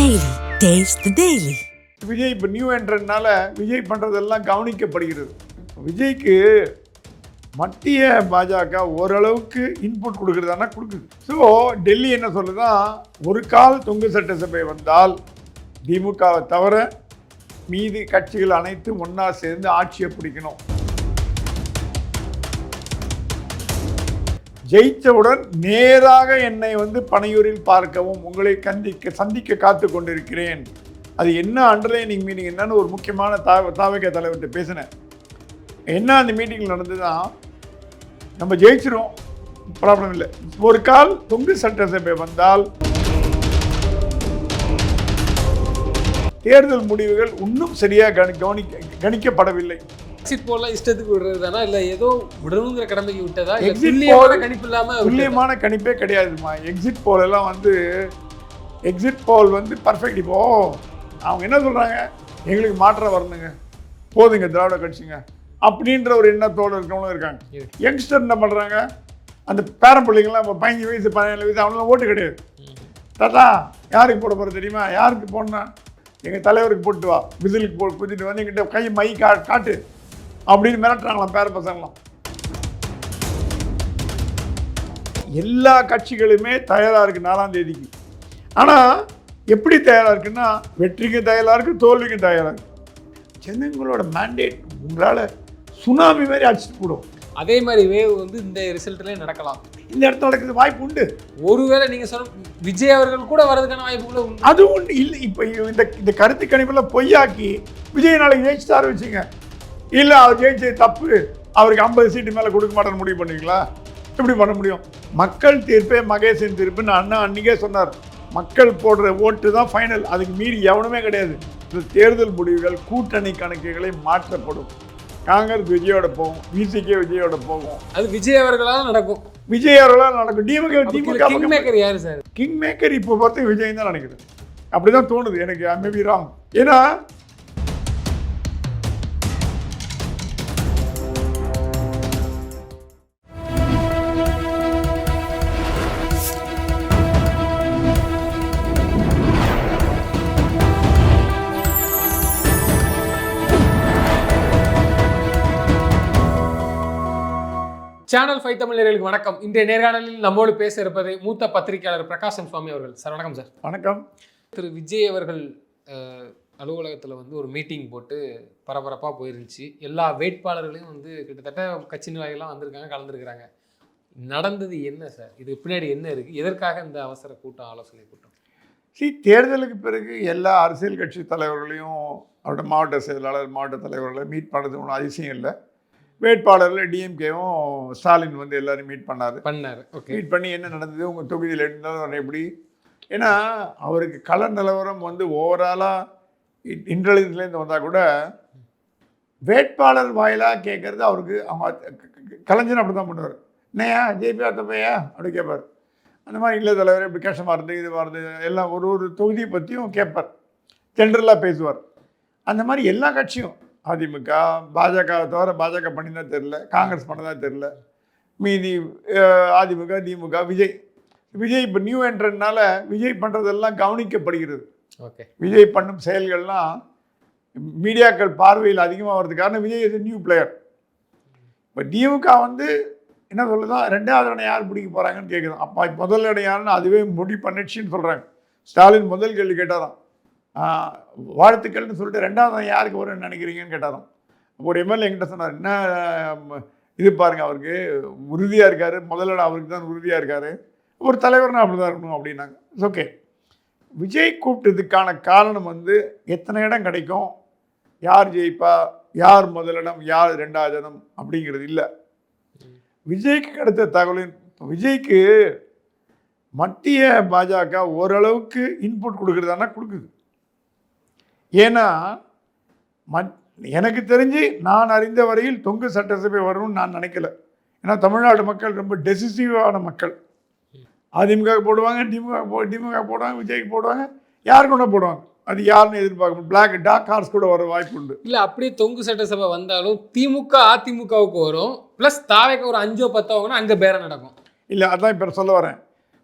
Daily. Taste the Daily. Vijay இப்போ new என்ட்ரனால Vijay பண்ணுறதெல்லாம் கவனிக்கப்படுகிறது. விஜய்க்கு மத்திய பாஜக ஓரளவுக்கு இன்புட் கொடுக்குறதானா கொடுக்குது. ஸோ டெல்லி என்ன சொல்லுதா, ஒரு கால் தொங்கு சட்டசபை வந்தால் திமுகவை தவிர மீதி கட்சிகள் அனைத்தும் ஒன்றா சேர்ந்து ஆட்சியை பிடிக்கணும். ஜெயித்தவுடன் நேராக என்னை பனையூரில் பார்க்கவும், உங்களை சந்திக்க காத்து கொண்டிருக்கிறேன். அது என்ன அண்டர்லைனிங் மீனிங் என்னன்னு ஒரு முக்கியமான தாவக தலைவர்கிட்ட பேசினேன். என்ன அந்த மீட்டிங்கில் நடந்துதான், நம்ம ஜெயிச்சிரும், ப்ராப்ளம் இல்லை. ஒரு கால் தொங்கு சட்டசபை வந்தால் தேர்தல் முடிவுகள் இன்னும் சரியாக கணிக்கப்படவில்லை. எக்ஸிட் போல்லாம் இஷ்டத்துக்கு விடுறது தானா, இல்லை ஏதோ விடணுங்கிற கடமைக்கு விட்டதா? கணிப்பு இல்லாமல் துல்லியமான கணிப்பே கிடையாதுமா. எக்ஸிட் போல் எல்லாம் எக்ஸிட் போல் பர்ஃபெக்ட். இப்போ அவங்க என்ன சொல்கிறாங்க, எங்களுக்கு மாற்றம் வரணுங்க, போதுங்க திராவிட கட்சிங்க அப்படின்ற ஒரு எண்ணத்தோடு இருக்கிறவங்களும் இருக்காங்க. யங்ஸ்டர் என்ன பண்ணுறாங்க, அந்த பேரம்பிள்ளைங்களாம் இப்போ 15 வயசு 17 வயசு அவங்களாம் ஓட்டு கிடையாது. தாத்தா யாருக்கு போட போகிற தெரியுமா, யாருக்கு போடனா, எங்கள் தலைவருக்கு போட்டு வா, விசிலுக்கு குதிட்டு வந்து எங்கிட்ட கை மை காட்டு அப்படின்னு மிரட்டுறாங்களாம் பேர பசங்களாம். எல்லா கட்சிகளுமே தயாராக இருக்குது 4ஆம் தேதிக்கு. ஆனால் எப்படி தயாராக இருக்குன்னா, வெற்றிக்கும் தயாராக இருக்குது, தோல்விக்கும் தயாராக இருக்குது. ஜனங்களோட மேண்டேட் உங்களால் சுனாமி மாதிரி அடிச்சுட்டு போடும். அதே மாதிரி வேவ் இந்த ரிசல்ட்லேயே நடக்கலாம். இந்த இடத்துல நடக்கிறது வாய்ப்பு உண்டு. ஒருவேளை நீங்கள் சொல்ல விஜய் அவர்கள் கூட வர்றதுக்கான வாய்ப்புகளும் உண்டு. அது ஒன்று இல்லை. இப்போ இந்த கருத்து கணிப்பில் பொய்யாக்கி விஜய் நாளைக்கு ஜெயிச்சுட்டாரு வச்சுங்க, இல்லை அவர் ஜெயிச்சது தப்பு, அவருக்கு 50 சீட்டு மேலே கொடுக்க மாட்டேன்னு முடிவு பண்ணுவீங்களா? எப்படி பண்ண முடியும்? மக்கள் தீர்ப்பே மகேசன் தீர்ப்புன்னு அண்ணா அன்றைக்கே சொன்னார். மக்கள் போடுற ஓட்டு தான் ஃபைனல், அதுக்கு மீறி எவனுமே கிடையாது. இந்த தேர்தல் முடிவுகள் கூட்டணி கணக்குகளை மாற்றப்படும். காங்கிரஸ் விஜயோட போகும், விசிகே விஜயோட போகும். அது விஜய் அவர்களால் நடக்கும். விஜய் அவர்களால் நடக்கும். திமுக கிங் மேக்கர் யாரு சார்? கிங் மேக்கர் இப்போ பார்த்து விஜய் தான் நினைக்கிறேன். அப்படி தான் தோணுது எனக்கு. ஐ மே பி ராங். ஏன்னா சேனல் 5 தமிழர்களுக்கு வணக்கம். இன்றைய நேர்காணலில் நம்மோடு பேச இருப்பது மூத்த பத்திரிகையாளர் பிரகாசம் சுவாமி அவர்கள். சார் வணக்கம். சார் வணக்கம். திரு விஜய் அவர்கள் அலுவலகத்தில் ஒரு மீட்டிங் போட்டு பரபரப்பாக போயிருந்துச்சு. எல்லா வேட்பாளர்களையும் கிட்டத்தட்ட கட்சி நிலையெல்லாம் வந்திருக்காங்க, கலந்துருக்கிறாங்க. நடந்தது என்ன சார்? இது பின்னாடி என்ன இருக்குது? எதற்காக இந்த அவசர கூட்டம், ஆலோசனை கூட்டம்? தேர்தலுக்கு பிறகு எல்லா அரசியல் கட்சி தலைவர்களையும் அவரோட மாவட்ட செயலாளர், மாவட்ட தலைவர்களை மீட் பண்ணுறது ஒன்றும் அதிசயம் இல்லை. வேட்பாளரில் டிஎம்கேவும் ஸ்டாலின் எல்லோரும் மீட் பண்ணார். ஓகே. மீட் பண்ணி என்ன நடந்தது, உங்கள் தொகுதியில் இருந்தாலும் எப்படி, ஏன்னா அவருக்கு கள நிலவரம் ஓவராலாக இன்டெலிஜென்ஸ்லேருந்து வந்தால் கூட வேட்பாளர் வாயிலாக கேட்குறது அவருக்கு, அவங்க கலைஞர் அப்படி தான் பண்ணுவார். என்னையா ஜெயிப்பா தப்பையா அப்படி கேட்பார். அந்த மாதிரி இல்லை தலைவர் இப்படி கஷ்டமாக இருந்து இது வருது எல்லாம் ஒரு தொகுதியை பற்றியும் கேட்பார், ஜென்ரலாக பேசுவார். அந்த மாதிரி எல்லா கட்சியும், அதிமுக பாஜகவை தவிர, பாஜக பண்ணிதான் தெரில, காங்கிரஸ் பண்ணதான் தெரில, மீதி அதிமுக திமுக விஜய் இப்போ நியூ என்ட்ரனால விஜய் பண்ணுறதெல்லாம் கவனிக்கப்படுகிறது. ஓகே. விஜய் பண்ணும் செயல்கள்லாம் மீடியாக்கள் பார்வையில் அதிகமாக வர்றதுக்கு காரணம் விஜய் இஸ் நியூ பிளேயர். இப்போ திமுக என்ன சொல்லுதான், 2வது இடம் யார் பிடிக்க போகிறாங்கன்னு கேட்குறோம். அப்போ முதல் இடம் யாருன்னு அதுவே முடிவு பண்ணிடுச்சின்னு சொல்கிறாங்க. ஸ்டாலின் முதல் கேள்வி கேட்டாராம், வாழ்த்துக்கள்னு சொல்லிட்டு 2வது யாருக்கு வரும்னு நினைக்கிறீங்கன்னு கேட்டாராம். ஒரு எம்எல்ஏ என்கிட்ட சொன்னார், என்ன இது பாருங்கள், அவருக்கு உறுதியாக இருக்கார், முதலிடம் அவருக்கு தான் உறுதியாக இருக்கார், ஒரு தலைவர்னா அப்படி தான் இருக்கணும் அப்படின்னாங்க. ஓகே. விஜய் கூப்பிட்டதுக்கான காரணம் எத்தனை இடம் கிடைக்கும், யார் ஜெயிப்பா, யார் முதலிடம், யார் 2வது இடம் அப்படிங்கிறது இல்லை. விஜய்க்கு கிடைத்த தகவலின், விஜய்க்கு மத்திய பாஜக ஓரளவுக்கு இன்புட் கொடுக்குறதானா கொடுக்குது. ஏன்னா எனக்கு தெரிஞ்சு நான் அறிந்த வரையில் தொங்கு சட்டசபை வரும்னு நான் நினைக்கல. ஏன்னா தமிழ்நாடு மக்கள் ரொம்ப டெசிசிவான மக்கள். அதிமுக போடுவாங்க, திமுக போடுவாங்க, விஜய்க்கு போடுவாங்க, யாருக்கு ஒன்றா போடுவாங்க. அது யாருன்னு எதிர்பார்க்க பிளாக் டார்க் ஹார்ஸ் கூட வர வாய்ப்பு உண்டு. இல்லை அப்படியே தொங்கு சட்டசபை வந்தாலும் திமுக அதிமுகவுக்கு வரும், ப்ளஸ் தாவேக்கு ஒரு 5-10 வாங்கினா அங்கே பேரம் நடக்கும். இல்லை, அதான் இப்போ சொல்ல வரேன்.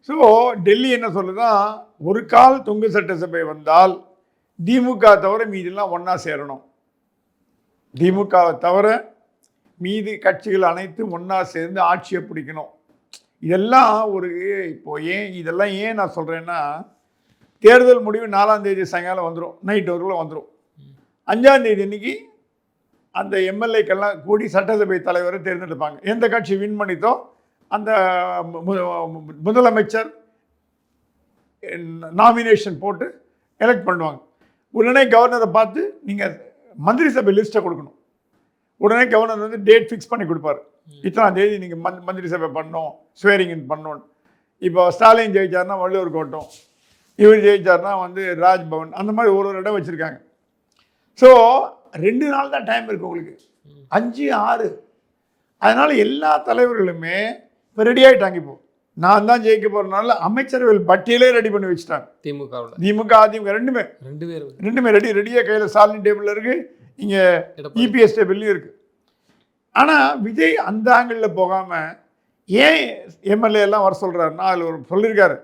ஸோ டெல்லி என்ன சொல்லுதான், ஒரு கால் தொங்கு சட்டசபை வந்தால் திமுக தவிர மீதெல்லாம் ஒன்றா சேரணும், திமுகவை தவிர மீதி கட்சிகள் அனைத்தும் ஒன்றா சேர்ந்து ஆட்சியை பிடிக்கணும். இதெல்லாம் ஒரு இதெல்லாம் ஏன் நான் சொல்கிறேன்னா, தேர்தல் முடிவு 4ஆம் தேதி சாயங்காலம் வந்துடும், நைட் வரைக்கும் வந்துடும். 5ஆம் தேதி அன்னைக்கு அந்த எம்எல்ஏக்கெல்லாம் கூடி சட்டசபை தலைவரை தேர்ந்தெடுப்பாங்க. எந்த கட்சி வின் பண்ணித்தோ அந்த முதலமைச்சர் நாமினேஷன் போட்டு எலெக்ட் பண்ணுவாங்க. உடனே கவர்னரை பார்த்து நீங்கள் மந்திரி சபை லிஸ்ட்டை கொடுக்கணும். உடனே கவர்னர் வந்து டேட் ஃபிக்ஸ் பண்ணி கொடுப்பாரு, இத்தனாம் தேதி நீங்கள் மந்திரி சபை பண்ணணும், ஸ்வேரிங் பண்ணணும். இப்போ ஸ்டாலின் ஜெயிச்சார்னா வள்ளுவர் கோட்டம், இவர் ஜெயிச்சார்னா வந்து ராஜ்பவன், அந்த மாதிரி ஒரு இடம் வச்சுருக்காங்க. ஸோ 2 நாள் தான் டைம் இருக்குது உங்களுக்கு, 5, 6. அதனால் எல்லா தலைவர்களுமே இப்போ ரெடி ஆகிட்டாங்க. இப்போ நான் தான் ஜெயிக்க போகிறனால அமைச்சரவை பட்டியலே ரெடி பண்ணி வச்சுட்டாங்க. திமுக அதிமுக ரெண்டுமே ரெடியாக கையில் ஸ்டாலின் டேபிளில் இருக்குது, இங்கே இபிஎஸ் டேபிள்லையும் இருக்குது. ஆனால் விஜய் அந்த ஆங்கிளில் போகாமல் ஏன் எம்எல்ஏ எல்லாம் வர சொல்கிறாருன்னா, அதில் ஒரு சொல்லியிருக்காரு,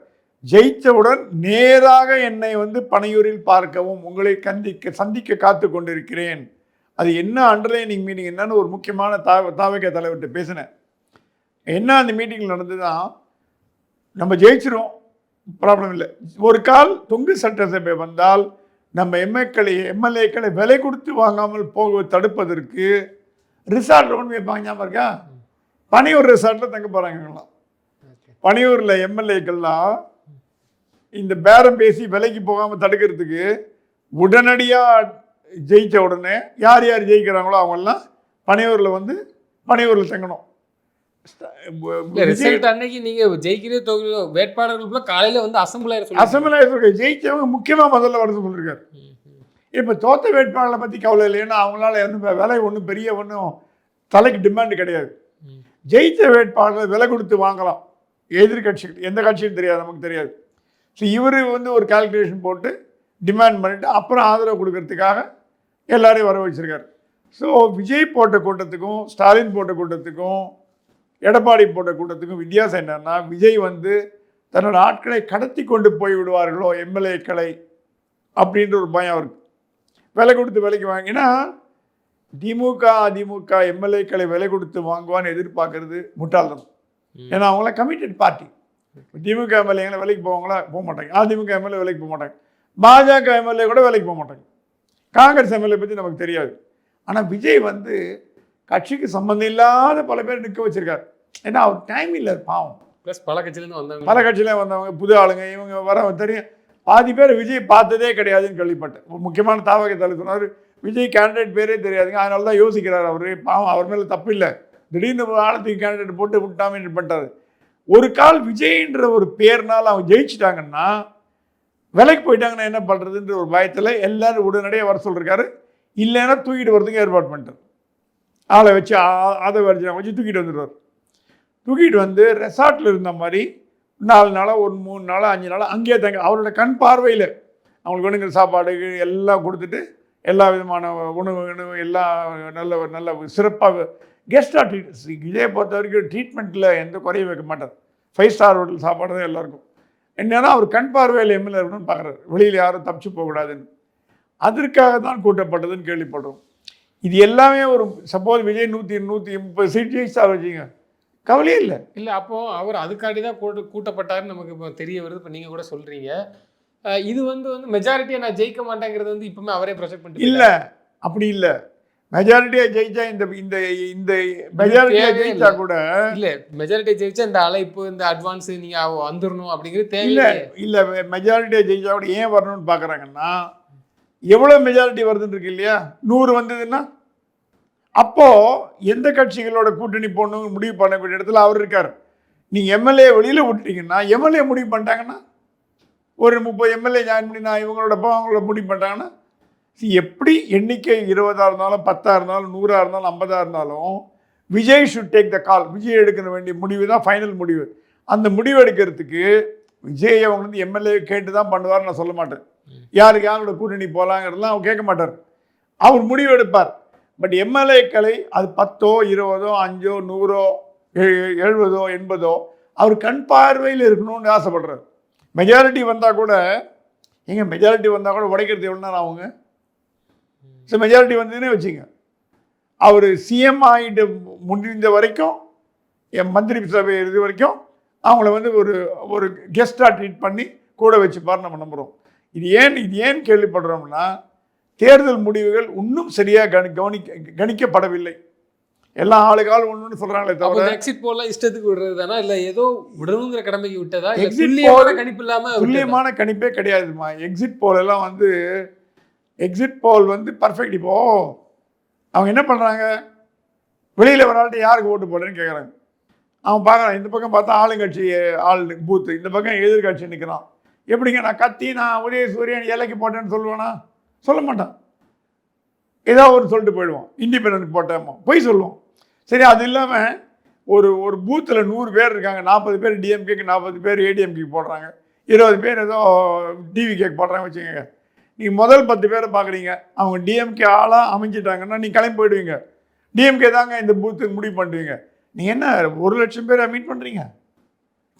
ஜெயித்தவுடன் நேராக என்னை வந்து பனையூரில் பார்க்கவும் உங்களை சந்திக்க காத்து கொண்டிருக்கிறேன். அது என்ன அண்டர்லைனிங் மீட்டிங் என்னன்னு ஒரு முக்கியமான தாவக தலைவர்கிட்ட பேசினேன். என்ன அந்த மீட்டிங்கில் நடந்துதான், நம்ம ஜெயிச்சிரும், ப்ராப்ளம் இல்லை. ஒரு கால் தொங்கு சட்டசபை வந்தால் நம்ம எம்எல்ஏக்களை விலை கொடுத்து வாங்காமல் போக தடுப்பதற்கு ரிசார்ட் ஒன்று வைப்பாங்க. ஞாபகம் இருக்கா? பனையூர் ரிசார்ட்டில் தங்க போகிறாங்கலாம். பனையூரில் எம்எல்ஏக்கள்லாம் இந்த பேரம் பேசி விலைக்கு போகாமல் தடுக்கிறதுக்கு உடனடியாக ஜெயித்த உடனே யார் யார் ஜெயிக்கிறாங்களோ அவங்கெல்லாம் பனையூரில் வந்து பனையூரில் தங்கணும். அன்னைக்கு நீங்கள் ஜெயிக்கிற வேட்பாளர்களுக்குள்ள காலையில் வந்து அசம்பிளாயர் ஜெயிச்சவங்க முக்கியமாக முதல்ல வர சொல்லியிருக்காரு. இப்போ தோத்த வேட்பாளரை பற்றி கவலை இல்லைன்னா அவங்களால விலை ஒன்றும் பெரிய ஒன்றும் தலைக்கு டிமாண்டு கிடையாது. ஜெயித்த வேட்பாளரை விலை கொடுத்து வாங்கலாம், எதிர்கட்சிகள் எந்த கட்சியும் தெரியாது, நமக்கு தெரியாது. ஸோ இவர் வந்து ஒரு கால்குலேஷன் போட்டு டிமாண்ட் பண்ணிவிட்டு அப்புறம் ஆதரவு கொடுக்கறதுக்காக எல்லாரையும் வர வச்சுருக்காரு. ஸோ விஜய் போட்ட கூட்டத்துக்கும் ஸ்டாலின் போட்ட கூட்டத்துக்கும் எடப்பாடி போட்ட கூட்டத்துக்கும் வித்தியாசம் என்னன்னா, விஜய் வந்து தன்னோட ஆட்களை கடத்தி கொண்டு போய் விடுவார்களோ எம்எல்ஏக்களை அப்படின்ற ஒரு பயம் அவருக்கு. விலை கொடுத்து விலைக்கு வாங்கினா அதிமுக எம்எல்ஏக்களை விலை கொடுத்து வாங்குவான்னு எதிர்பார்க்கறது முட்டாள்தான். ஏன்னா அவங்களாம் கமிட்டட் பார்ட்டி. திமுக எம்எல்ஏங்களை விலைக்கு போவாங்களா? போக மாட்டாங்க. அதிமுக எம்எல்ஏ விலைக்கு போக மாட்டாங்க. பாஜக எம்எல்ஏ கூட விலைக்கு போக மாட்டாங்க. காங்கிரஸ் எம்எல்ஏ பற்றி நமக்கு தெரியாது. ஆனால் விஜய் வந்து கட்சிக்கு சம்மந்தம் இல்லாத பல பேர் நிற்க வச்சிருக்காரு. ஏன்னா அவர் டைம் இல்லை, பாவம். ப்ளஸ் பல கட்சியிலேருந்து வந்தவங்க புது ஆளுங்க, இவங்க வர தெரியும். பாதி பேர் விஜய் பார்த்ததே கிடையாதுன்னு கேள்விப்பட்டேன். ஒரு முக்கியமான தாவக தலைவர் சொன்னார், விஜய் கேண்டிடேட் பேரே தெரியாதுங்க, அதனால தான் யோசிக்கிறார் அவர். பாவம், அவர் மேலே தப்பு இல்லை, திடீர்னு ஆழத்துக்கு கேண்டிடேட் போட்டு விட்டாமல் பண்ணிட்டாரு. ஒரு கால் விஜய்ன்ற ஒரு பேர்னால் அவங்க ஜெயிச்சிட்டாங்கன்னா விலைக்கு போயிட்டாங்கன்னா என்ன பண்ணுறதுன்ற ஒரு பயத்தில் எல்லோரும் உடனடியாக வர சொல்லியிருக்காரு. இல்லைன்னா தூக்கிட்டு வரதுக்கு ஏற்பாடு பண்ணிட்டார். ஆளை வச்சு அதை வரைஞ்சி வச்சு தூக்கிட்டு வந்துடுவார். தூக்கிட்டு வந்து ரெசார்ட்டில் இருந்த மாதிரி 4 நாளாக ஒரு 3 நாளாக 5 நாளாக அங்கேயே தங்க, அவரோட கண் பார்வையில் அவங்களுக்கு வேணுங்கிற சாப்பாடு எல்லாம் கொடுத்துட்டு எல்லா விதமான உணவு எல்லாம் நல்ல சிறப்பாக கெஸ்டாக ட்ரீட். இதே பொறுத்த வரைக்கும் ட்ரீட்மெண்ட்டில் எந்த குறையும் வைக்க மாட்டார். 5 ஸ்டார் ஹோட்டல் சாப்பாடு தான் எல்லாருக்கும். என்னன்னா அவர் கண் பார்வையில் எம்எல்ஏ இருக்கணும்னு பார்க்குறாரு, வெளியில் யாரும் தப்பிச்சு போகக்கூடாதுன்னு. அதற்காக தான் கூட்டப்பட்டதுன்னு கேள்விப்படுறோம். இது எல்லாமே ஒரு சப்போஸ் விஜய் 130 சீட் ஜெயிச்சா வச்சுங்க, கவலையே இல்லை. அப்போது அவர் அதுக்காண்டி தான் கூட்டப்பட்டாருன்னு நமக்கு இப்போ தெரிய வருது. இப்போ நீங்கள் கூட சொல்கிறீங்க, இது வந்து மெஜாரிட்டியாக நான் ஜெயிக்க மாட்டேங்கிறது வந்து இப்போவுமே அவரே ப்ரொஜெக்ட் பண்ணிட்டு இல்லை. அப்படி இல்லை, மெஜாரிட்டியாக ஜெயிச்சா இந்த இந்த மெஜாரிட்டியாக ஜெயிச்சா கூட இல்லை, மெஜாரிட்டியாக ஜெயிச்சா இந்த அழைப்பு இந்த அட்வான்ஸ் நீங்கள் வந்துடணும் அப்படிங்கிறது தேவையில்லை. இல்லை, மெஜாரிட்டியாக ஜெயிச்சா கூட ஏன் வரணும்னு பார்க்குறாங்கன்னா, எவ்வளோ மெஜாரிட்டி வருதுன்னு இருக்கு இல்லையா? 100 வந்ததுன்னா அப்போது எந்த கட்சிகளோட கூட்டணி போடணும் முடிவு பண்ணக்கூடிய இடத்துல அவர் இருக்கார். நீங்கள் எம்எல்ஏ வெளியில் விட்டுட்டீங்கன்னா, எம்எல்ஏ முடிவு பண்ணிட்டாங்கன்னா, ஒரு 30 எம்எல்ஏ ஜாயின் பண்ணி நான் இவங்களோட அவங்களோட முடிவு பண்ணிட்டாங்கன்னா, எப்படி எண்ணிக்கை 20ஆக இருந்தாலும் 10ஆக இருந்தாலும் 100ஆக இருந்தாலும் 50ஆக இருந்தாலும் விஜய் ஷுட் டேக் த கால். விஜய் எடுக்க வேண்டிய முடிவு தான் ஃபைனல் முடிவு. அந்த முடிவு எடுக்கிறதுக்கு விஜய் அவங்க வந்து எம்எல்ஏ கேட்டு தான் பண்ணுவார்னு நான் சொல்ல மாட்டேன். யாருக்கு யாரோட கூட்டணி போகலாங்கிறதுலாம் அவர் கேட்க மாட்டார், அவர் முடிவு எடுப்பார். பட் எம்எல்ஏக்களை அது 10ஓ 20ஓ 5ஓ 100ஓ 70ஓ 80ஓ அவர் கண் பார்வையில் இருக்கணும்னு ஆசைப்படுறாரு. மெஜாரிட்டி வந்தால் கூட உடைக்கிறது எவ்வளோ நேரம் ஆகுங்க? ஸோ மெஜாரிட்டி வந்ததுன்னே வச்சுங்க, அவர் சிஎம் ஆகிட்டு முடிந்த வரைக்கும், என் மந்திரி சபை இது வரைக்கும் அவங்கள வந்து ஒரு கெஸ்டாக ட்ரீட் பண்ணி கூட வச்சுப்பார் நம்ம நம்புகிறோம். இது ஏன் கேள்விப்படுறோம்னா, தேர்தல் முடிவுகள் இன்னும் சரியாக கணிக்கப்படவில்லை. எல்லாம் ஆளுக்கால் ஒன்று சொல்கிறாங்களே தவிர எக்ஸிட் போல்லாம் இஷ்டத்துக்கு விடுறது தானா, இல்லை ஏதோ விடணுங்கிற கடமைக்கு விட்டதா? கணிப்பு இல்லாமல் துல்லியமான கணிப்பே கிடையாதுமா. எக்ஸிட் போல் எல்லாம் வந்து பர்ஃபெக்ட். இப்போ அவங்க என்ன பண்ணுறாங்க, வெளியில் வர ஆள்கிட்ட யாருக்கு ஓட்டு போடுறேன்னு கேட்குறாங்க. அவன் பார்க்குறான், இந்த பக்கம் பார்த்தா ஆளுங்கட்சி ஆள் பூத்து, இந்த பக்கம் எதிர்கட்சி நிற்கிறான். எப்படிங்க நான் உதயசூரியன் இலைக்கு போட்டேன்னு சொல்லுவேனா? சொல்ல மாட்டான். ஏதோ ஒரு சொல்லிட்டு போயிடுவான், இண்டிபெண்டன்ட் போட்டேமோ போய் சொல்லுவோம். சரி, அது இல்லாமல் ஒரு பூத்தில் 100 பேர் இருக்காங்க, 40 பேர் டிஎம்கேக்கு, 40 பேர் ஏடிஎம்கேக்கு போடுறாங்க, 20 பேர் ஏதோ டிவிகேக்கு போடுறாங்க வச்சுக்கோங்க. நீங்கள் முதல் 10 பேரை பார்க்குறீங்க, அவங்க டிஎம்கே ஆளாக அமைஞ்சிட்டாங்கன்னா நீங்கள் கிளம்பி போயிடுவீங்க. டிஎம்கே தாங்க இந்த பூத்துக்கு முடிவு பண்ணுவீங்க. நீங்கள் என்ன 1,00,000 பேரை மீட் பண்ணுறீங்க?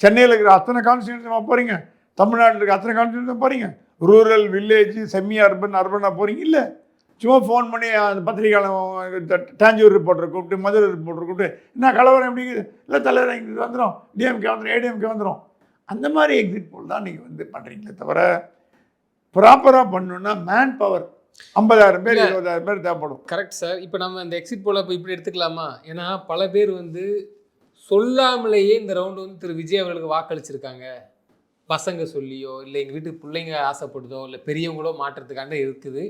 சென்னையில் இருக்கிற அத்தனை கான்ஸ்டியூன்ஸும் போகிறீங்க, தமிழ்நாட்டில் இருக்கிற அத்தனை கான்ஸ்டியூன்ஸும் போகிறீங்க, ரூரல், வில்லேஜ், செமி அர்பனாக போகிறீங்க. இல்லை, சும்மா ஃபோன் பண்ணி அந்த பத்திரிகையாளர் டாஞ்சூர் ரிப்போர்ட்டரை கூப்பிட்டு, மதுரை ரிப்போர்ட்டரை கூப்பிட்டு, என்ன கலவரம் எப்படி இல்லை தலைவர் இங்கே வந்துடும், டிஎம்கே வந்துடும், ஏடிஎம்கே வந்துடும். அந்த மாதிரி எக்ஸிட் போல் தான் நீங்கள் வந்து பண்ணுறீங்களே தவிர, ப்ராப்பராக பண்ணணுன்னா மேன் பவர் 50,000 பேர் 20,000 பேர் தேவைப்படும். Correct sir. இப்போ நம்ம இந்த எக்ஸிட் போல இப்போ இப்படி எடுத்துக்கலாமா? ஏன்னா பல பேர் வந்து சொல்லாமலேயே இந்த ரவுண்டு வந்து திரு விஜய் அவர்களுக்கு வாக்களிச்சிருக்காங்க. பசங்க சொல்லியோ, இல்லை எங்கள் வீட்டுக்கு பிள்ளைங்க ஆசைப்படுதோ, இல்லை பெரியவங்களோ மாற்றத்துக்காண்ட இருக்குது.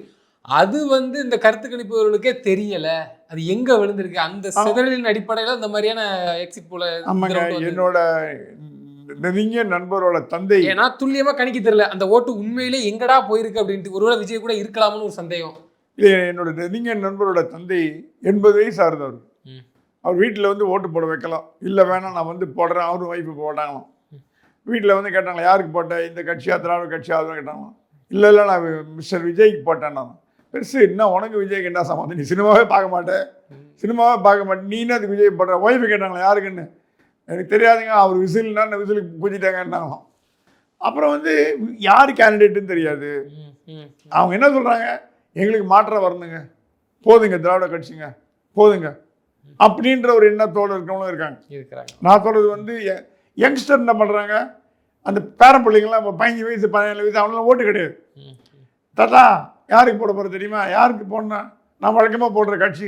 அது வந்து இந்த கருத்து கணிப்பவர்களுக்கே தெரியலை, அது எங்கே விழுந்திருக்கு. அந்த சிதறலின் அடிப்படையில் இந்த மாதிரியான எக்ஸிட் போல என்னோட நெருங்கிய நண்பரோட தந்தை, ஏன்னா துல்லியமாக கணிக்க தெரியல அந்த ஓட்டு உண்மையிலே எங்கடா போயிருக்கு அப்படின்ட்டு. ஒருவேளை விஜய் கூட இருக்கலாம்னு ஒரு சந்தேகம். இல்லை, என்னோட நெருங்கிய நண்பரோட தந்தை 80 வயசு ஆறுதவர். அவர் வீட்டில் வந்து ஓட்டு போட வைக்கலாம். இல்லை வேணாம் நான் வந்து போடுறேன், அவரும் ஒய்ஃபு போட்டாங்களாம். வீட்டில் வந்து கேட்டாங்களா, யாருக்கு போட்டேன், இந்த கட்சியா திராவிட கட்சியா? அதுவும் கேட்டாங்களாம். இல்லை நான் மிஸ்டர் விஜய்க்கு போட்டேன். நான் பெருசு என்ன உனக்கு விஜய்க்கு என்ன சம்மந்தம், நீ சினிமாவே பார்க்க மாட்டேன், நீ என்ன அதுக்கு விஜய் போடுற? ஒய்ஃபு கேட்டாங்களா யாருக்குன்னு? எனக்கு தெரியாதுங்க, அவர் விசில்னா விசிலுக்கு பூஜிட்டாங்கன்னாங்களாம். அப்புறம் வந்து யார் கேண்டிடேட்டுன்னு தெரியாது. அவங்க என்ன சொல்கிறாங்க, எங்களுக்கு மாற்றம் வரணுங்க, போதுங்க திராவிட கட்சிங்க போதுங்க அப்படின்ற ஒரு எண்ணத்தோடு இருக்கிறவங்களும் இருக்காங்க. நான் சொல்கிறது வந்து யங்ஸ்டர் என்ன பண்ணுறாங்க, அந்த பேரன் பிள்ளைங்களாம் இப்போ 15 வயசு 17 வயசு அவங்களாம் ஓட்டு கிடையாது. தாத்தா யாருக்கு போட போகிற தெரியுமா? யாருக்கு போடணும்? நான் வழக்கமாக போடுற கட்சி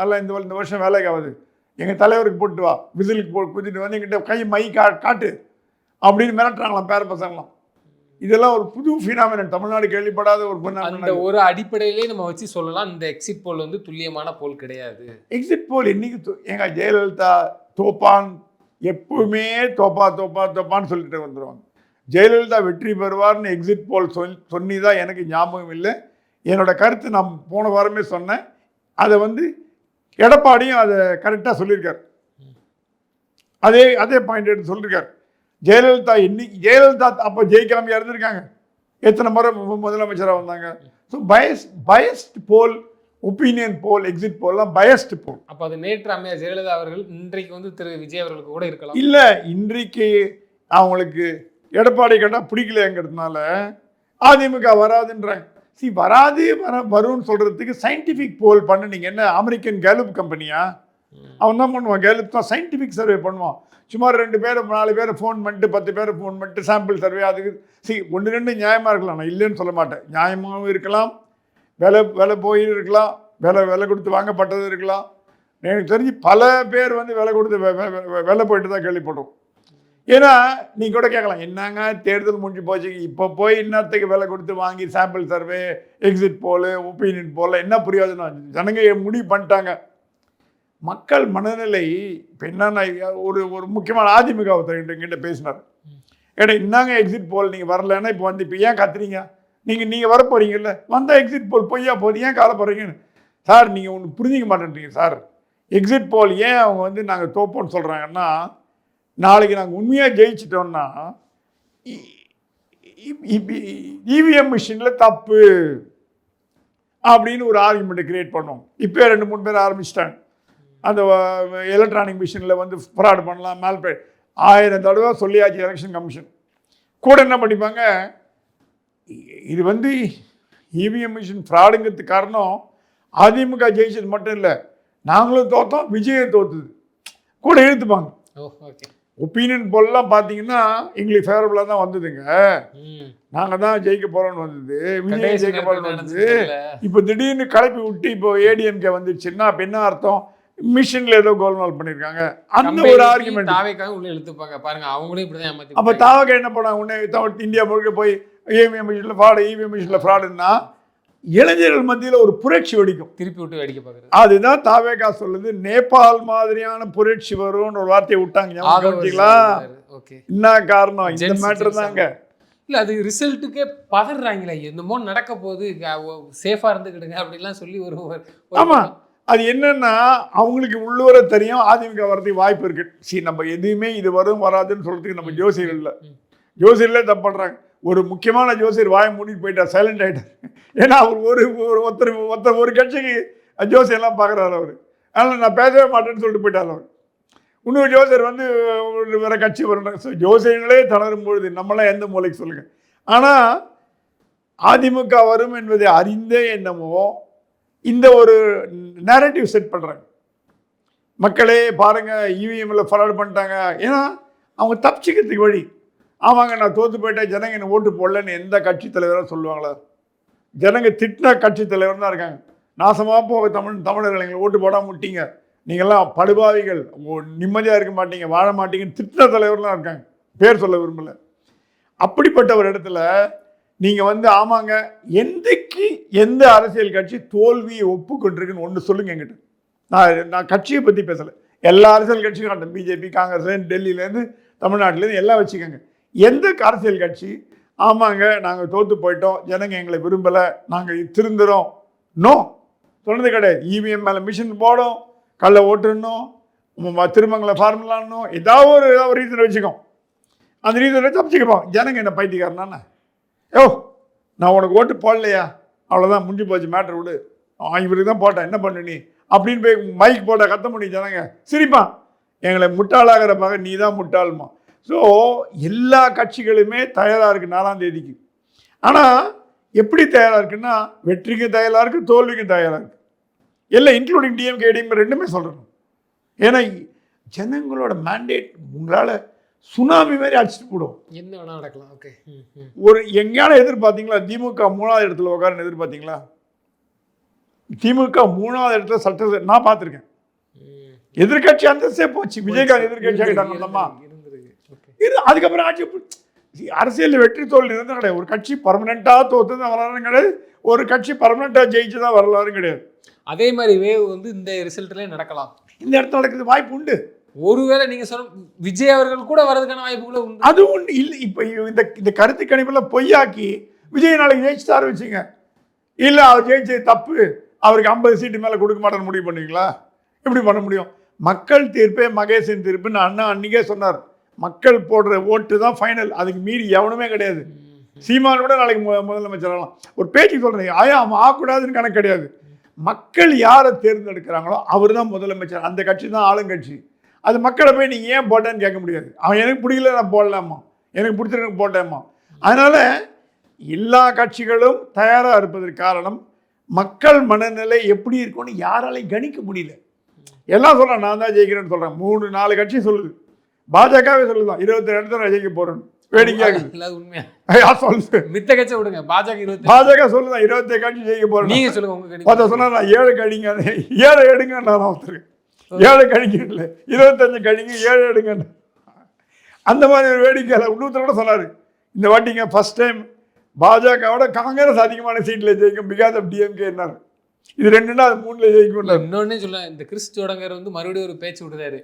அல்ல, இந்த வருஷம் வேலைக்கு ஆகுது, எங்கள் தலைவருக்கு போட்டு வா, விசிலுக்கு குதிட்டு வந்து எங்கிட்ட கை மை காட்டு அப்படின்னு மிரட்டுறாங்களாம் பேர பசங்களாம். இதெல்லாம் ஒரு புது ஃபினாமினன், தமிழ்நாடு கேள்விப்படாத ஒரு அந்த ஒரு அடிப்படையிலே நம்ம வச்சு சொல்லலாம். இந்த எக்ஸிட் போல் வந்து துல்லியமான போல் கிடையாது. எக்ஸிட் போல் இன்னைக்கு எங்கள் ஜெயலலிதா தோப்பான், எப்பவுமே தோப்பான்னு சொல்லிட்டு வந்துடுவாங்க. ஜெயலலிதா வெற்றி பெறுவார்னு எக்ஸிட் போல் சொல்லி தான் எனக்கு ஞாபகம் இல்லை. என்னோட கருத்து நான் போன வாரமே சொன்னேன். அதை வந்து எடப்பாடியும் அதை கரெக்டாக சொல்லியிருக்கார். அதே பாயிண்ட் எடுத்து சொல்லியிருக்கார். ஜெயலலிதா அப்போ ஜெயிக்காமையாக இருந்திருக்காங்க, எத்தனை முறை முதலமைச்சராக வந்தாங்க. ஸோ பயஸ்ட் போல், ஒப்பீனியன் போல், எக்ஸிட் போல்லாம் பயஸ்ட் போல். அப்போ அது நேற்று அம்மையார் ஜெயலலிதா அவர்கள் இன்றைக்கு வந்து திரு விஜய் அவர்களுக்கு கூட இருக்கலாம். இல்லை, இன்றைக்கு அவங்களுக்கு எடப்பாடி கேட்டால் பிடிக்கலங்கிறதுனால அதிமுக வராதுன்றாங்க. வரும்னு சொல்கிறதுக்கு சயின்டிஃபிக் போல் பண்ண, நீங்கள் என்ன அமெரிக்கன் கேலுப் கம்பெனியா? அவன் தான் பண்ணுவான், கேலுப் தான் சயின்டிஃபிக் சர்வே பண்ணுவான். சும்மா 2 பேரை 4 பேரை ஃபோன் பண்ணிட்டு 10 பேரை ஃபோன் பண்ணிட்டு சாம்பிள் சர்வே, அதுக்கு 1-2 நியாயமாக இருக்கலாம், நான் இல்லைன்னு சொல்ல மாட்டேன். நியாயமாகவும் இருக்கலாம், விலை போய் இருக்கலாம், விலை கொடுத்து வாங்கப்பட்டது இருக்கலாம். எனக்கு தெரிஞ்சு பல பேர் வந்து விலை கொடுத்து விலை போயிட்டு தான் கேள்விப்பட்டோம். ஏன்னா நீங்கள் கூட கேட்கலாம், என்னங்க தேர்தல் முடிஞ்சு போச்சு, இப்போ போய் இன்னத்துக்கு விலை கொடுத்து வாங்கி சாம்பிள் சர்வே, எக்ஸிட் போல், ஒப்பீனியன் போல் என்ன பிரயோஜனம்? ஜனங்க முடிவு பண்ணிட்டாங்க. மக்கள் மனநிலை இப்போ என்னன்னா, ஒரு முக்கியமான அதிமுக ஒருத்தர்கிட்ட பேசினார். ஏன்னா என்னங்க எக்ஸிட் போல் நீங்கள் வரலன்னா இப்போ ஏன் கத்துறீங்க? நீங்கள் வரப்போறீங்கல்ல, வந்தால் எக்ஸிட் போல் பொய்யா போகுது, ஏன் கவலைப்படுறீங்கன்னு. சார் நீங்கள் ஒன்று புரிஞ்சிக்க மாட்டேன்றீங்க சார். எக்ஸிட் போல் ஏன் அவங்க வந்து நாங்கள் தோப்போன்னு சொல்கிறாங்கன்னா, நாளைக்கு நாங்கள் உண்மையாக ஜெயிச்சிட்டோம்னா இவிஎம் மிஷினில் தப்பு அப்படின்னு ஒரு ஆர்குமெண்ட்டை கிரியேட் பண்ணோம். இப்போ 2-3 பேர் ஆரம்பிச்சிட்டாங்க. அந்த எலக்ட்ரானிக் மிஷினில் வந்து ஃப்ராட் பண்ணலாம், மேல்பே 1000 தடவை சொல்லியாச்சு எலெக்ஷன் கமிஷன். கூட என்ன பண்ணிப்பாங்க, இது வந்து இவிஎம் மிஷின் ஃப்ராடுங்கிறதுக்கு காரணம் அதிமுக ஜெயிச்சது மட்டும் இல்லை, நாங்களும் தோற்றோம், விஜயம் தோற்றுது கூட இழுத்துப்பாங்க. ஒப்பீனியன் போலலாம் பார்த்தீங்கன்னா எங்களுக்கு ஃபேவரபுளாக தான் வந்ததுங்க, நாங்கள் தான் ஜெயிக்க போகிறோன்னு வந்தது, விஜய் ஜெயிக்க போகிறோன்னு வந்தது. இப்போ திடீர்னு கலப்பி விட்டு இப்போ ஏடிஎம்கே வந்துருச்சுன்னா அப்போ என்ன அர்த்தம், மிஷினில் ஏதோ கோல்மால் பண்ணியிருக்காங்க அந்த ஒரு ஆர்குமெண்ட் உள்ள இழுத்துப்பாங்க பாருங்க. அவங்களே இப்படி தான் ஏமாத்தி. அப்போ தாவக என்ன பண்ணாங்க, உடனே இந்தியா முழுக்க போய் இவிஎம் மிஷினில் ஃப்ராடு, இவிஎம் மிஷினில் ஃப்ராடுன்னா இளைஞர்கள் மத்தியில் ஒரு புரட்சி வெடிக்கும், திருப்பி விட்டு வெடிக்க பார்க்குறது. அதுதான் தாவேகா சொல்லுது, நேபாள் மாதிரியான புரட்சி வரும்னு ஒரு வார்த்தையை விட்டாங்க. என்ன காரணம், இந்த மேட்டர் தாங்க. இல்லை அது ரிசல்ட்டுக்கே பதறாங்களே, என்னமோ நடக்க போது சேஃபாக இருந்துக்கிடுங்க அப்படின்லாம் சொல்லி ஒரு ஆமாம். அது என்னன்னா அவங்களுக்கு உள்ளூர தெரியும் அதிமுக வரதுக்கு வாய்ப்பு இருக்கு. சரி, நம்ம எதுவுமே இது வரும் வராதுன்னு சொல்றதுக்கு நம்ம ஜோசியர் இல்லை, ஜோசியர்லேயே தப்பு பண்ணுறாங்க. ஒரு முக்கியமான ஜோசியர் வாயை மூடிட்டு போயிட்டார், சைலண்ட் ஆகிட்டார். ஏன்னா அவர் ஒருத்தர் ஒரு கட்சிக்கு ஜோசியெல்லாம் பார்க்குறாரு அவர், அதனால் நான் பேசவே மாட்டேன்னு சொல்லிட்டு போயிட்டார் அவர். இன்னொரு ஜோசியர் வந்து வேறு கட்சி வரணும். ஸோ ஜோசியர்களே தளரும் பொழுது நம்மளாம் எந்த மூலைக்கு சொல்லுங்கள். ஆனால் அதிமுக வரும் என்பதை அறிந்தே என்னமோ இந்த ஒரு நேரட்டிவ் செட் பண்ணுறாங்க. மக்களே பாருங்கள் இவிஎம்மில் ஃப்ராட் பண்ணிட்டாங்க, ஏன்னா அவங்க தப்பிச்சிக்கிறதுக்கு வழி. ஆமாங்க நான் தோற்று போயிட்டேன், ஜனங்க என்ன ஓட்டு போடலன்னு எந்த கட்சி தலைவராக சொல்லுவாங்களா? ஜனங்க திட்டின கட்சி தலைவர் தான் இருக்காங்க. நாசமாக போக தமிழர்கள் எங்களை ஓட்டு போடாமல் விட்டீங்க, நீங்கள்லாம் படுபாவிகள், நிம்மதியாக இருக்க மாட்டீங்க, வாழ மாட்டீங்கன்னு திட்டின தலைவர்லாம் இருக்காங்க, பேர் சொல்ல விரும்பலை. அப்படிப்பட்ட ஒரு இடத்துல நீங்கள் வந்து ஆமாங்க எந்தக்கு எந்த அரசியல் கட்சி தோல்வியை ஒப்புக்கொண்டிருக்குன்னு ஒன்று சொல்லுங்க என்கிட்ட. நான் கட்சியை பற்றி பேசலை, எல்லா அரசியல் கட்சியும் காட்டும், பிஜேபி, காங்கிரஸ், டெல்லியிலேருந்து தமிழ்நாட்டிலேருந்து எல்லாம் வச்சுக்கோங்க. எந்த அரசியல் கட்சி ஆமாங்க நாங்கள் தோற்று போயிட்டோம், ஜனங்க எங்களை விரும்பலை, நாங்கள் திருந்துறோம், நோ சொன்னது கிடையாது. இவிஎம் மேலே மிஷின் போடும், கல்லை ஓட்டுணும், திருமங்கலை ஃபார்முலான்னும், ஏதாவது ஒரு ரீசனை வச்சுக்கோம். அந்த ரீசனை தப்பிச்சுக்கப்போம். ஜனங்க என்ன பைத்தியக்காரனா, யோ நான் உனக்கு ஓட்டு போடலையா, அவ்வளோதான் முடிஞ்சு போச்சு, மேட்ரு விடு, இவருக்கு தான் போட்டேன், என்ன பண்ணு நீ அப்படின்னு போய் மைக் போட்ட கத்த முடியும். ஜனங்க சிரிப்பான், எங்களை முட்டாளாகிறப்பாக நீ தான் முட்டாளுமா. ஸோ எல்லா கட்சிகளுமே தயாராக இருக்குது 4ஆம் தேதிக்கு. ஆனால் எப்படி தயாராக இருக்குன்னா வெற்றிக்கும் தயாராக இருக்குது, தோல்விக்கும் தயாராக இருக்குது, எல்லாம் இன்க்ளூடிங் டிஎம்கே டிஎம்கே ரெண்டுமே சொல்கிறோம். ஏன்னா ஜனங்களோட மேண்டேட் உங்களால் சுனாமி மாதிரி அடிச்சுட்டு போடும், என்ன வேணா நடக்கலாம். ஓகே, ஒரு எங்கேயான எதிர்பார்த்தீங்களா திமுக 3வது இடத்துல உட்காருன்னு எதிர்பார்த்தீங்களா? திமுக 3வது இடத்துல சட்ட நான் பார்த்துருக்கேன். எதிர்கட்சி அந்தஸ்தே போச்சு, விஜயகாந்த் எதிர்கட்சி ஆகிட்டாங்கம்மா. அதுக்கப்புறம் ஆட்சி அரசியல் வெற்றி தோல்வி இருந்தால் கிடையாது. ஒரு கட்சி பர்மனெண்ட்டாக தோற்று தான் வரலாறும் கிடையாது, ஒரு கட்சி பர்மனெண்ட்டாக ஜெயிச்சு தான் வரலாறும் கிடையாது. அதே மாதிரி வேவ் வந்து இந்த ரிசல்ட்லேயே நடக்கலாம், இந்த இடத்துல நடக்கிறது வாய்ப்பு உண்டு. ஒருவேளை நீங்கள் சொன்ன விஜய் அவர்கள் கூட வரதுக்கான வாய்ப்புகளும் உண்டு. அது ஒன்று இல்லை. இப்போ இந்த கருத்து கணிப்பில் பொய்யாக்கி விஜய் நாளைக்கு ஜெயிச்சுட்டாரு வச்சுங்க, இல்லை அவர் ஜெயிச்சது தப்பு, அவருக்கு 50 சீட்டு மேலே கொடுக்க மாட்டேன்னு முடிவு பண்ணுவீங்களா? எப்படி பண்ண முடியும்? மக்கள் தீர்ப்பே மகேசன் தீர்ப்புன்னு அண்ணா அன்றைக்கே சொன்னார். மக்கள் போடுற ஓட்டு தான் ஃபைனல், அதுக்கு மீறி எவனுமே கிடையாது. சீமான் கூட நாளைக்கு முதலமைச்சர் ஆகலாம். ஒரு பேச்சு சொல்கிறேன், அவன் ஆகக்கூடாதுன்னு கணக்கு கிடையாது. மக்கள் யாரை தேர்ந்தெடுக்கிறாங்களோ அவர் தான் முதலமைச்சர், அந்த கட்சி தான் ஆளுங்கட்சி. அது மக்களை போய் நீங்கள் ஏன் போட்டேன்னு கேட்க முடியாது. அவன் எனக்கு பிடிக்கல நான் போடலாமா, எனக்கு பிடிச்சிருக்கு போட்டேம்மா. அதனால் எல்லா கட்சிகளும் தயாராக இருப்பதற்கு காரணம் மக்கள் மனநிலை எப்படி இருக்கும்னு யாராலையும் கணிக்க முடியல. எல்லாம் சொல்கிறேன் நான் தான் ஜெயிக்கிறேன்னு சொல்கிறேன், 3-4 கட்சி சொல்லுது, பாஜகவே சொல்லுதான் 27 இடத்துல ஜெயிக்க போறேன்னு. வேடிக்கையாக சொல்லுது, மித்த கட்சி விடுங்க, பாஜக சொல்லுதான் 27 கட்சி ஜெயிக்க போறேன். நீங்க சொல்லுங்க, சொன்னா 7 கடிங்க, 7 எடுங்க, நான் ஒருத்தருக்கு 7 கடிங்க இல்லை 25 கடிங்க, 7 எடுங்க. அந்த மாதிரி ஒரு வேடிக்கையில் இன்னொருத்தரோட சொன்னார், இந்த வாட்டிங்க ஃபர்ஸ்ட் டைம் பாஜகவோட காங்கிரஸ் அதிகமான சீட்டில் ஜெயிக்கும் பிகாஸ் ஆஃப் டிஎம்கே என்னார். இது 2ன்னா அது 3ல ஜெயிக்கும். இன்னொன்னே சொல்ல, இந்த கிறிஸ் ஜோடங்கர் வந்து மறுபடியும் ஒரு பேச்சு விடுறாரு,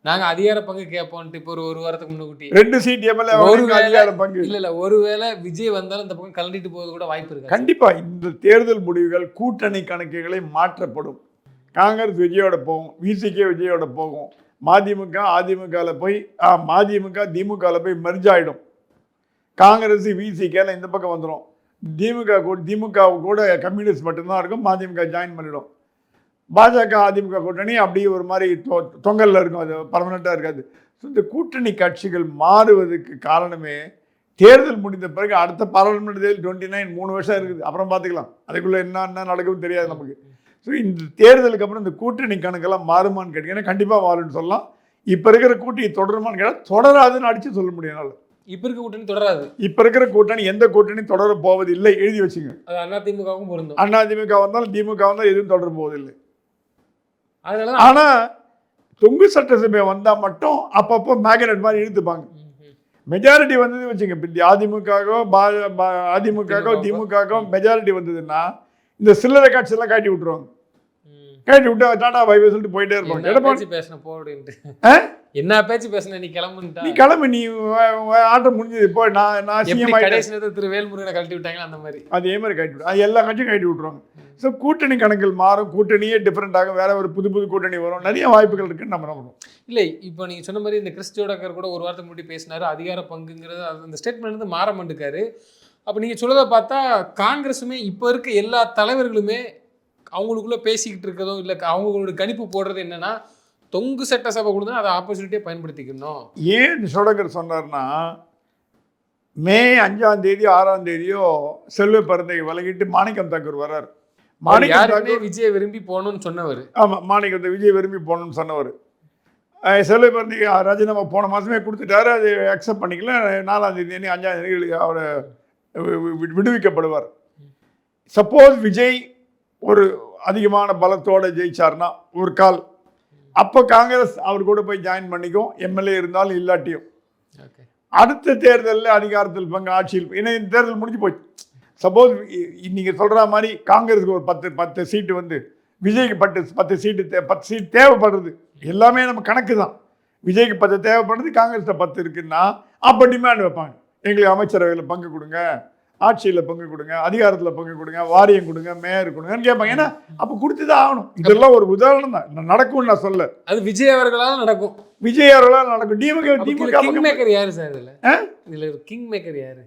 நாங்க அதிகார பங்கு கேட்போம்ட்டு. இப்போ ஒரு வாரத்துக்கு முன்னுக்குட்டி 2 சீட் எம்எல்ஏ அதிகார பங்கு இல்ல, ஒருவேளை விஜய் வந்தாலும் இந்த பக்கம் கலண்டிட்டு போவது கூட வாய்ப்பு இருக்கு. கண்டிப்பா இந்த தேர்தல் முடிவுகள் கூட்டணி கணக்குகளை மாற்றப்படும். காங்கிரஸ் விஜயோட போகும், விசிகே விஜயோட போகும், மதிமுக அதிமுகவில் போய் மதிமுக திமுகவில் போய் மெர்ஜ் ஆகிடும். காங்கிரஸ் விசிகேல இந்த பக்கம் வந்துடும். திமுக கூட கம்யூனிஸ்ட் மட்டும்தான் இருக்கும், மதிமுக ஜாயின் பண்ணிடும். பாஜக அதிமுக கூட்டணி அப்படியே ஒரு மாதிரி தொங்கலில் இருக்கும், அது பர்மனெண்ட்டாக இருக்காது. இந்த கூட்டணி கட்சிகள் மாறுவதற்கு காரணமே தேர்தல் முடிந்த பிறகு அடுத்த பாராளுமன்ற தேர்தல் 29 3 வருஷம் இருக்குது, அப்புறம் பார்த்துக்கலாம், அதுக்குள்ளே என்ன நடக்கும்னு தெரியாது நமக்கு. ஸோ இந்த தேர்தலுக்கு அப்புறம் இந்த கூட்டணி கணக்கெல்லாம் மாறுமான்னு கேட்டிங்கன்னா கண்டிப்பாக மாறுன்னு சொல்லலாம். இப்போ இருக்கிற கூட்டணி தொடருமான்னு கேட்டால் தொடராதுன்னு அடித்து சொல்ல முடியும். இப்போ இருக்க கூட்டணி தொடராது. இப்போ இருக்கிற கூட்டணி எந்த கூட்டணி தொடர போவதில்லை, எழுதி வச்சுங்க. அது அதிமுகவும் பொருந்தும். அதிமுக வந்தாலும் திமுக வந்தாலும் எதுவும் தொடர போவதில்லை. அதனால ஆனால் தொங்கு சட்டசபை வந்தால் மட்டும் அப்பப்போ மேக்னெட் மாதிரி இழுத்துப்பாங்க. மெஜாரிட்டி வந்தது வச்சுங்க, இப்போ அதிமுக திமுக மெஜாரிட்டி வந்ததுன்னா இந்த சில்லறை காட்சியெல்லாம் காட்டி விட்டுருவாங்க. காட்டி விட்டு டாடா பை பை சொல்லிட்டு போயிட்டே இருப்பாங்க. எடப்பாடி பேசின போடுன்ட்டு என்ன பேச்சு பேசின, நீ கிளம்புன்ட்டா, நீ கிளம்பு, நீ ஆட்டம் முடிஞ்சது. இப்போ நான் சிஎம் கடைசி திரு வேல்முருகனை கழட்டி விட்டாங்க, அந்த மாதிரி அதே மாதிரி கட்டி விட்டு அது எல்லா கட்சியும் கட்டி விட்டுருவாங்க. ஸோ கூட்டணி கணக்கில் மாறும், கூட்டணியே டிஃப்ரெண்ட் ஆகும், வேற ஒரு புது கூட்டணி வரும், நிறைய வாய்ப்புகள் இருக்குன்னு நம்ம நம்புறோம். இல்லை, இப்போ நீங்கள் சொன்ன மாதிரி இந்த கிறிஸ்டியோடக்கர் கூட ஒரு வாரத்துக்கு முன்னாடி பேசினாரு, அதிகார பங்குங்கிறது அந்த ஸ்டேட்மெண்ட் வந்து மாற மாட்டேக்காரு. அப்போ நீங்கள் சொல்றதை பார்த்தா காங்கிரஸுமே இப்போ இருக்க எல்லா தலைவர்களுமே அவங்களுக்குள்ள பேசிக்கிட்டு இருக்கிறதோ இல்லை அவங்களோட கணிப்பு போடுறது என்னன்னா, தொங்கு சட்டசபை கொடுத்தா அதை ஆப்பர்ச்சுனிட்டியை பயன்படுத்திக்கணும். ஏன் சோடகர் சொன்னார்னா, மே 5ஆம் தேதி 6ஆம் தேதியோ செல்வ பிறந்தை விலகிட்டு மாணிக்கம் தாக்கூர் வர்றார். மாணிக்கம் தாக்கூர் விஜய் விரும்பி போகணும்னு சொன்னவர். ஆமாம், மாணிக்கம் விஜய் விரும்பி போகணும்னு சொன்னவர். செல்வ பிறந்தை ராஜினாமா போன மாதமே கொடுத்துட்டாரு, அது அக்செப்ட் பண்ணிக்கல. 4ஆம் தேதி 5ஆம் தேதி அவர் விடுவிக்கப்படுவார். சப்போஸ் விஜய் ஒரு அதிகமான பலத்தோடு ஜெயிச்சார்னா ஒரு கால், அப்போ காங்கிரஸ் அவர் கூட போய் ஜாயின் பண்ணிக்கும், எம்எல்ஏ இருந்தாலும் இல்லாட்டியும். அடுத்த தேர்தலில் அதிகாரத்தில் பங்கு ஆட்சியில், ஏன்னா இந்த தேர்தல் முடிஞ்சு போச்சு. சப்போஸ் நீங்கள் சொல்கிற மாதிரி காங்கிரஸுக்கு ஒரு 10 சீட்டு வந்து விஜய்க்கு 10 சீட்டு தேவைப்படுறது, எல்லாமே நம்ம கணக்கு தான். விஜய்க்கு 10 தேவைப்படுறது, காங்கிரஸில் 10 இருக்குன்னா அப்போ டிமாண்ட் வைப்பாங்க, எங்களுக்கு அமைச்சரவையில் பங்கு கொடுங்க, ஆட்சியில் பங்கு கொடுங்க, அதிகாரத்தில் பங்கு கொடுங்க, வாரியம் கொடுங்க, மேயர் கொடுங்கன்னு கேட்பாங்க. ஏன்னா அப்போ கொடுத்து தான் ஆகணும். இதெல்லாம் ஒரு உதாரணம் தான், நடக்கும்னு நான் சொல்ல. அது விஜய் அவர்களால் நடக்கும், விஜய் அவர்களால் நடக்கும். திமுக கிங் மேக்கர் யாரு சார் இதில் கிங் மேக்கர் யாரு?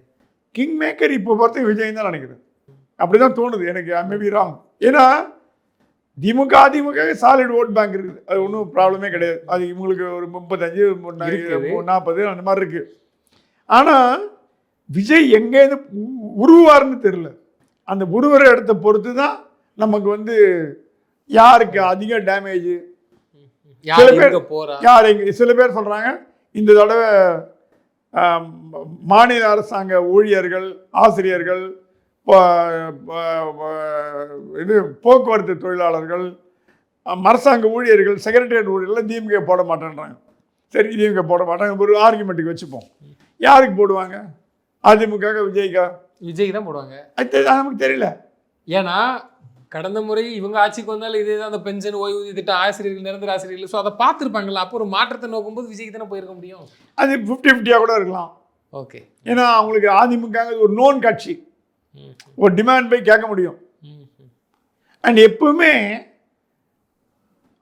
கிங் மேக்கர் இப்போ பொறுத்த விஜய் தான் நினைக்கிறேன். அப்படிதான் தோணுது எனக்கு, மேபி ராங். ஏன்னா அதிமுக சாலிட் ஓட் பேங்க் இருக்குது, அது ஒன்றும் ப்ராப்ளமே கிடையாது. அது இவங்களுக்கு ஒரு 35 40 அந்த மாதிரி இருக்கு. ஆனால் விஜய் எங்கேருந்து உருவாருன்னு தெரியல. அந்த உருவர இடத்தை பொறுத்து தான் நமக்கு வந்து யாருக்கு அதிக டேமேஜ். சில பேர் சொல்றாங்க இந்த தடவை மாநில அரசாங்க ஊழியர்கள், ஆசிரியர்கள், இது போக்குவரத்து தொழிலாளர்கள், அரசாங்க ஊழியர்கள், செக்ரட்டரியேட் ஊழியர்கள் திமுக போட மாட்டேன்றாங்க. சரி, திமுக போட மாட்டாங்க, ஒரு ஆர்குமெண்ட்டுக்கு வச்சுப்போம். யாருக்கு போடுவாங்க? அதிமுக விஜய்க்கு தான் போடுவாங்க. அது நமக்கு தெரியல. ஏன்னா கடந்த முறை இவங்க ஆட்சிக்கு வந்தாலும் இதே தான், அந்த பென்ஷன், ஓய்வூதிய திட்டம், ஆசிரியர்கள், நிரந்தர ஆசிரியர்கள். ஸோ அதை பார்த்துருப்பாங்களா? அப்போ ஒரு மாற்றத்தை நோக்கும்போது விஜய்க்கு தானே போயிருக்க முடியும். அது 50-50 கூட இருக்கலாம். ஓகே, ஏன்னா அவங்களுக்கு அதிமுக ஒரு நோன் கட்சி, ஒரு டிமாண்ட் போய் கேட்க முடியும். அண்ட் எப்பவுமே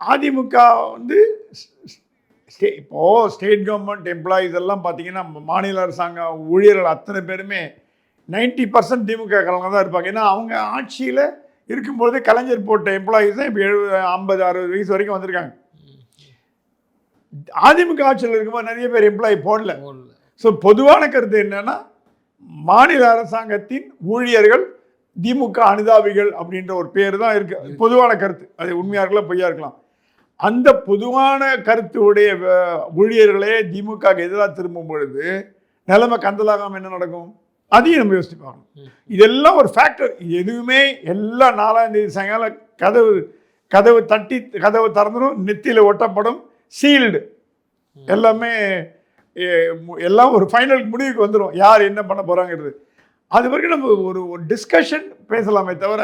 அதிமுக வந்து இப்போது ஸ்டேட் கவர்மெண்ட் எம்ப்ளாயீஸ் எல்லாம் பார்த்தீங்கன்னா, மாநில அரசாங்க ஊழியர்கள் அத்தனை பேருமே 90% திமுக காரங்க தான் இருப்பாங்க. ஏன்னா அவங்க ஆட்சியில் இருக்கும்போது கலைஞர் போட்ட எம்ப்ளாயீஸ் தான் இப்போ 50-60 வயசு வரைக்கும் வந்திருக்காங்க. அதிமுக ஆட்சியில் இருக்கும்போது நிறைய பேர் எம்ப்ளாயி போடல. ஸோ பொதுவான கருத்து என்னன்னா, மாநில அரசாங்கத்தின் ஊழியர்கள் திமுக அனுதாபிகள் அப்படின்ற ஒரு பேர் தான் இருக்கு. பொதுவான கருத்து, அது உண்மையாக இருக்கலாம், பொய்யா இருக்கலாம். அந்த பொதுவான கருத்துடைய ஊழியர்களே திமுக எதிராக திரும்பும் பொழுது நிலைமை கந்தலாகாமல் என்ன நடக்கும்? அதையும் நம்ம யோசிச்சு பார்க்கணும். இதெல்லாம் ஒரு ஃபேக்டர். எதுவுமே எல்லாம் 4ஆம் தேதி சாயங்காலம் கதவு திறந்துடும், நெத்தியில் ஒட்டப்படும், சீல்டு, எல்லாமே எல்லாம் ஒரு ஃபைனல் முடிவுக்கு வந்துடும், யார் என்ன பண்ண போகிறாங்கிறது. அது வரைக்கும் நம்ம ஒரு டிஸ்கஷன் பேசலாமே தவிர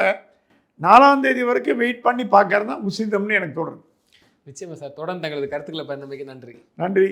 4ஆம் தேதி வரைக்கும் வெயிட் பண்ணி பார்க்கறது தான் உசிதம்னு எனக்கு தோணுது. நிச்சயமா சார். தொடர்ந்து தங்களது கருத்துக்களை பயந்தமைக்கு நன்றி. நன்றி.